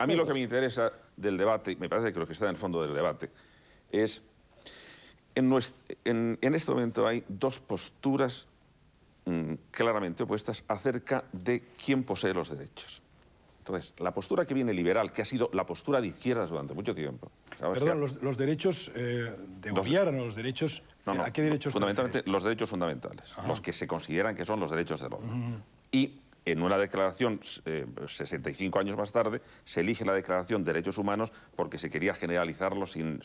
A mí lo que me interesa del debate, me parece que lo que está en el fondo del debate, es... En este momento hay dos posturas claramente opuestas acerca de quién posee los derechos. Entonces, la postura que viene liberal, que ha sido la postura de izquierdas durante mucho tiempo... Perdón, los derechos de gobierno, los derechos... No, ¿A qué derechos? fundamentalmente los derechos fundamentales, los que se consideran que son los derechos del hombre. Y en una declaración, 65 años más tarde, se elige la Declaración de Derechos Humanos porque se quería generalizarlos sin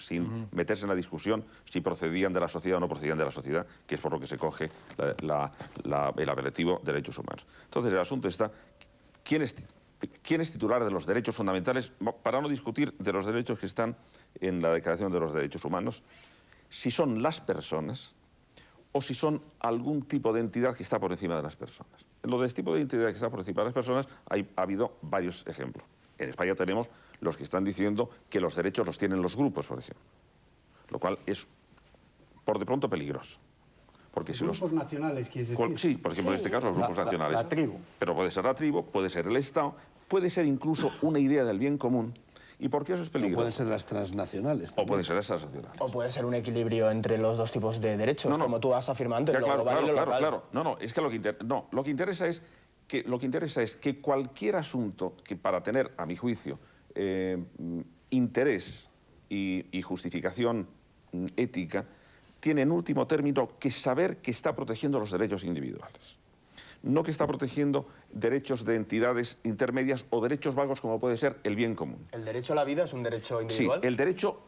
meterse en la discusión si procedían de la sociedad o no procedían de la sociedad, que es por lo que se coge el apelativo Derechos Humanos. Entonces, el asunto está, ¿quién es titular de los derechos fundamentales? Para no discutir de los derechos que están en la Declaración de los Derechos Humanos, si son las personas o si son algún tipo de entidad que está por encima de las personas. En lo del tipo de entidad que está por encima de las personas ha habido varios ejemplos. En España tenemos los que están diciendo que los derechos los tienen los grupos, por ejemplo. Lo cual es, por de pronto, peligroso. Porque si grupos nacionales, ¿quieres decir? Sí, por ejemplo, en este caso los grupos nacionales. La tribu. Pero puede ser la tribu, puede ser el Estado, puede ser incluso una idea del bien común. ¿Y por qué eso es peligroso? O pueden ser las transnacionales también. O pueden ser las transnacionales. O puede ser un equilibrio entre los dos tipos de derechos, como tú has afirmado antes, lo global y lo local. Claro. No, es que lo que interesa es que cualquier asunto que para tener, a mi juicio, interés y justificación ética, tiene en último término que saber que está protegiendo los derechos individuales. No que está protegiendo derechos de entidades intermedias o derechos vagos como puede ser el bien común. ¿El derecho a la vida es un derecho individual? Sí, el derecho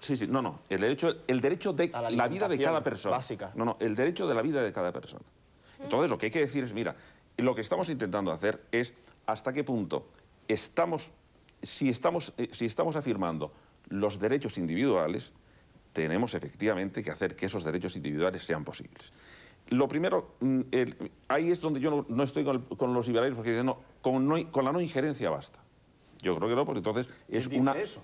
de la vida de cada persona. Básica. El derecho de la vida de cada persona. Entonces, lo que hay que decir es, mira, lo que estamos intentando hacer es hasta qué punto si estamos afirmando los derechos individuales, tenemos efectivamente que hacer que esos derechos individuales sean posibles. Lo primero, ahí es donde yo no estoy con los liberales, porque dicen, no, con la no injerencia basta. Yo creo que no, porque entonces es ¿Quién una... dice eso?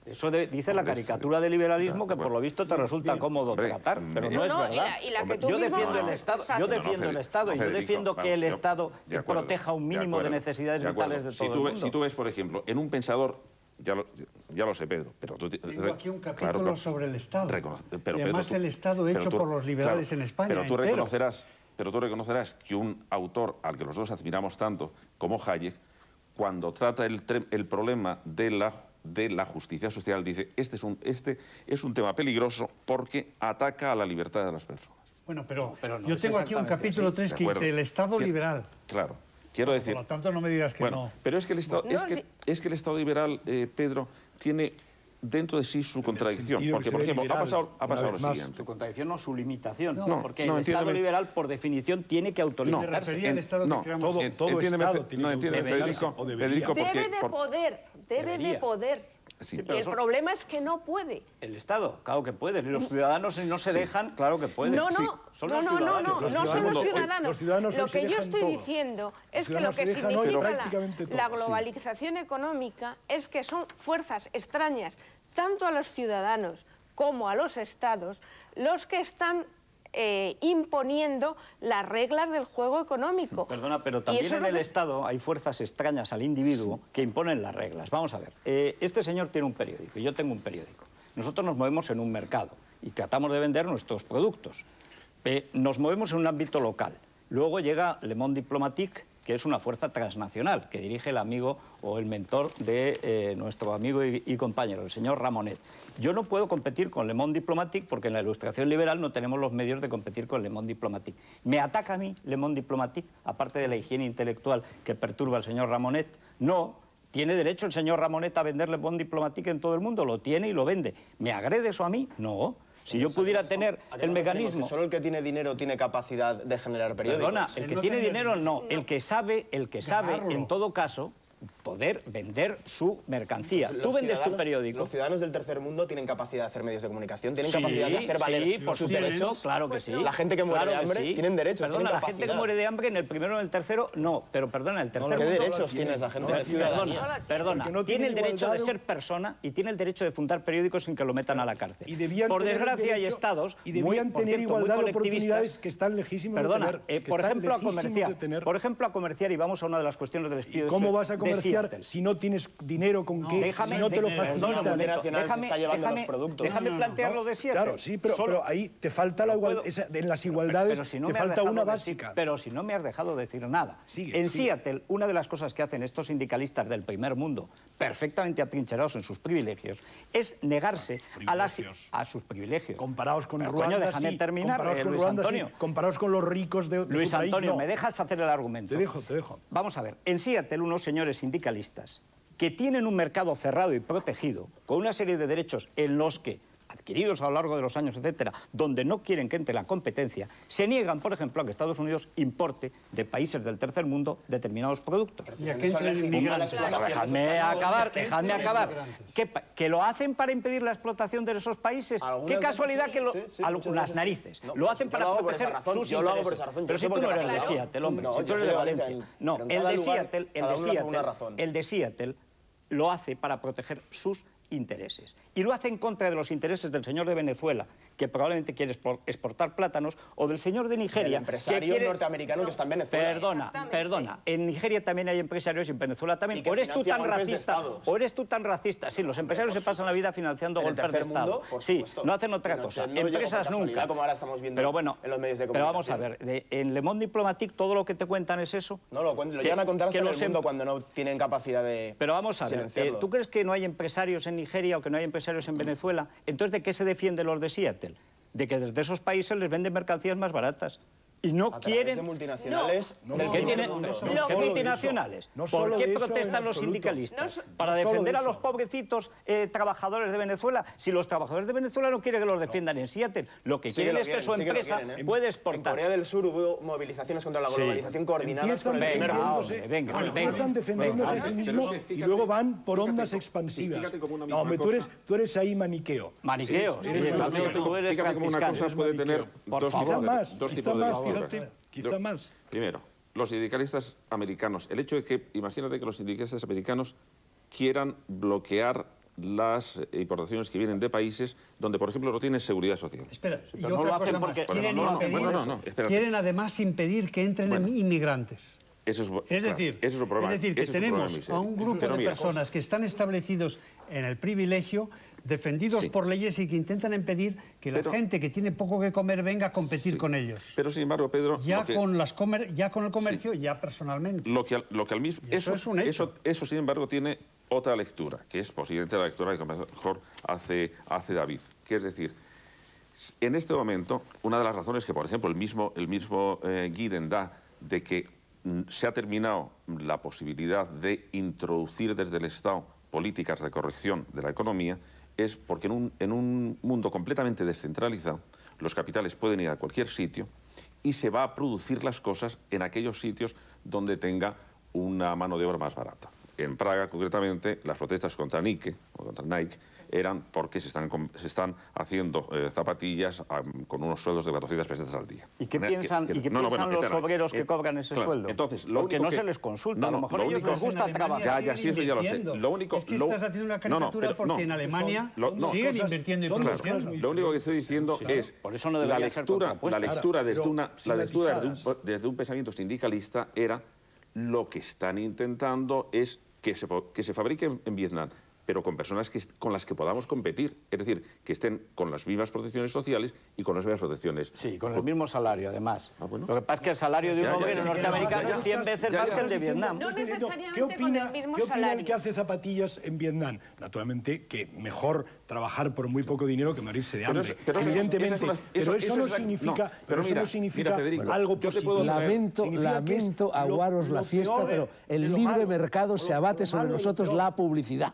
Eso dice la caricatura del liberalismo que por lo visto te resulta cómodo tratar, pero no es verdad. Yo defiendo el Estado, y yo defiendo que el Estado proteja un mínimo de necesidades vitales de todo el mundo. Si tú ves, por ejemplo, en un pensador, ya lo sé, Pedro, pero tú... Tengo aquí un capítulo sobre el Estado, y además el Estado hecho por los liberales en España Pero tú reconocerás que un autor al que los dos admiramos tanto, como Hayek, cuando trata el problema de la justicia social, dice, este es un tema peligroso porque ataca a la libertad de las personas. Bueno, pero no yo tengo aquí un capítulo 3 que dice el Estado liberal. Claro. Quiero decir... Por lo tanto, no me digas que no. Pero es que el Estado liberal, Pedro, tiene dentro de sí su contradicción. Porque, por ejemplo, ha pasado lo siguiente. Su contradicción no, su limitación. Porque el Estado liberal, por definición, tiene que autolimitarse. Me refería al Estado que creamos. Todo Estado tiene que Federico, debe de poder. Sí, y el problema es que no puede. El Estado, claro que puede. Y los ciudadanos, si no se dejan, claro que pueden. No son los ciudadanos. Lo que yo estoy diciendo es que lo que significa la globalización económica es que son fuerzas extrañas, tanto a los ciudadanos como a los estados, los que están imponiendo las reglas del juego económico. Perdona, pero también en el Estado hay fuerzas extrañas al individuo que imponen las reglas. Vamos a ver, este señor tiene un periódico y yo tengo un periódico. Nosotros nos movemos en un mercado y tratamos de vender nuestros productos. Nos movemos en un ámbito local. Luego llega Le Monde Diplomatique, que es una fuerza transnacional, que dirige el amigo o el mentor de nuestro amigo y compañero, el señor Ramonet. Yo no puedo competir con Le Monde Diplomatique porque en la Ilustración liberal no tenemos los medios de competir con Le Monde Diplomatique. ¿Me ataca a mí Le Monde Diplomatique, aparte de la higiene intelectual que perturba al señor Ramonet? No. ¿Tiene derecho el señor Ramonet a vender Le Monde Diplomatique en todo el mundo? Lo tiene y lo vende. ¿Me agrede eso a mí? No. Si yo pudiera tener el mecanismo... Solo el que tiene dinero tiene capacidad de generar periódicos. Perdona, el que tiene dinero no. El que sabe, en todo caso, poder vender su mercancía. Tú vendes tu periódico. Los ciudadanos del tercer mundo tienen capacidad de hacer medios de comunicación, tienen capacidad de hacer valer por sus derechos. Claro que sí. La gente que muere de hambre tienen derechos. Perdona, la gente que muere de hambre en el primero o en el tercero, no. Pero perdona, el tercer mundo... ¿Qué derechos tiene esa gente de ciudadanía? Perdona, tiene el derecho de ser persona y tiene el derecho de fundar periódicos sin que lo metan a la cárcel. Por desgracia hay estados... Y debían tener igualdad de oportunidades que están legísimos de tener. Perdona, por ejemplo, a comerciar. Por ejemplo, a comerciar, y vamos a una de las cuestiones del despido. ¿Cómo vas a comerciar negociar si no tienes dinero con qué, si no te lo facilitan? Déjame plantearlo de Seattle. Claro, sí, pero ahí te falta en las igualdades, te falta una básica. Pero si no me has dejado decir nada. En Seattle, una de las cosas que hacen estos sindicalistas del primer mundo, perfectamente atrincherados en sus privilegios, es negarse a sus privilegios. Comparados con pero, Ruanda, déjame terminar, Luis Antonio. Comparados con los ricos de Luis Antonio, ¿me dejas hacer el argumento? Te dejo. Vamos a ver, en Seattle unos señores sindicalistas que tienen un mercado cerrado y protegido, con una serie de derechos en los que, adquiridos a lo largo de los años, etcétera, donde no quieren que entre la competencia, se niegan, por ejemplo, a que Estados Unidos importe de países del tercer mundo determinados productos. Y a que entren inmigrantes. Dejadme acabar. ¿Que lo hacen para impedir la explotación de esos países? Qué casualidad que las narices. Lo hacen para proteger sus intereses. Yo lo hago por esa razón. Pero si tú no eres de Seattle, hombre, si tú eres de Valencia. No, el de Seattle lo hace para proteger sus intereses. Y lo hace en contra de los intereses del señor de Venezuela, que probablemente quiere exportar plátanos, o del señor de Nigeria, el empresario norteamericano que está en Venezuela. Perdona. En Nigeria también hay empresarios y en Venezuela también. ¿O eres tú tan racista? Sí, los empresarios se pasan la vida financiando golpes de Estado. Sí, no hacen otra cosa. Empresas nunca. Como ahora estamos viendo en los medios de comunicación. Pero vamos a ver, en Le Monde Diplomatique todo lo que te cuentan es eso. No, lo llegan a contar hasta en el mundo cuando no tienen capacidad de... Pero vamos a ver, ¿tú crees que no hay empresarios en Nigeria o que no hay empresarios en Venezuela? Entonces, ¿de qué se defienden los de Seattle? De que desde esos países les venden mercancías más baratas. Y no quieren... de multinacionales... ¿Qué multinacionales? ¿Por qué protestan los sindicalistas? ¿Para defender a los pobrecitos trabajadores de Venezuela? Si los trabajadores de Venezuela no quieren que los defiendan en Seattle, lo que quieren es que su empresa pueda exportar. En Corea del Sur hubo movilizaciones contra la globalización coordinadas con el primer mundo. Empiezan defendiéndose a sí mismos y luego van por ondas expansivas. No, hombre, tú eres ahí maniqueo. Maniqueo, sí. Fíjate cómo una cosa puede tener dos tipos de... Quizá más. Primero, los sindicalistas americanos. El hecho de que, imagínate que los sindicalistas americanos quieran bloquear las importaciones que vienen de países donde, por ejemplo, no tienen seguridad social. Espera, y otra cosa más. Quieren además impedir que entren inmigrantes. Eso es un problema. Es decir, que tenemos a un grupo de personas que están establecidos en el privilegio, defendidos por leyes y que intentan impedir que la gente que tiene poco que comer venga a competir con ellos. Pero sin embargo, Pedro... Ya con el comercio, ya personalmente. Lo que al mismo... Eso es un hecho. Eso, sin embargo, tiene otra lectura, que es posiblemente la lectura que mejor hace David. Que es decir, en este momento, una de las razones que, por ejemplo, el mismo Gieden da de que se ha terminado la posibilidad de introducir desde el Estado políticas de corrección de la economía es porque en un mundo completamente descentralizado los capitales pueden ir a cualquier sitio y se va a producir las cosas en aquellos sitios donde tenga una mano de obra más barata. En Praga, concretamente, las protestas contra Nike eran porque se están haciendo zapatillas con unos sueldos de 400 pesetas al día. ¿Y qué piensan los obreros que cobran ese sueldo? Entonces, porque no se les consulta, a lo mejor a ellos les gusta trabajar. Sí, eso ya lo sé. Es que estás haciendo una caricatura porque en Alemania siguen invirtiendo y produciendo. Lo único que estoy diciendo es la lectura desde un pensamiento sindicalista era lo que están intentando es que se fabrique en Vietnam, pero con personas con las que podamos competir. Es decir, que estén con las mismas protecciones sociales y con las mismas protecciones. Sí, con el mismo salario, además. Lo que pasa es que el salario de un obrero norteamericano es 100 veces más que el de Vietnam. No necesariamente con el mismo salario. ¿Qué opina el que hace zapatillas en Vietnam? Naturalmente, que mejor trabajar por muy poco dinero que morirse de hambre. Evidentemente. Pero eso no significa algo positivo. Lamento aguaros la fiesta, pero el libre mercado se abate sobre nosotros la publicidad.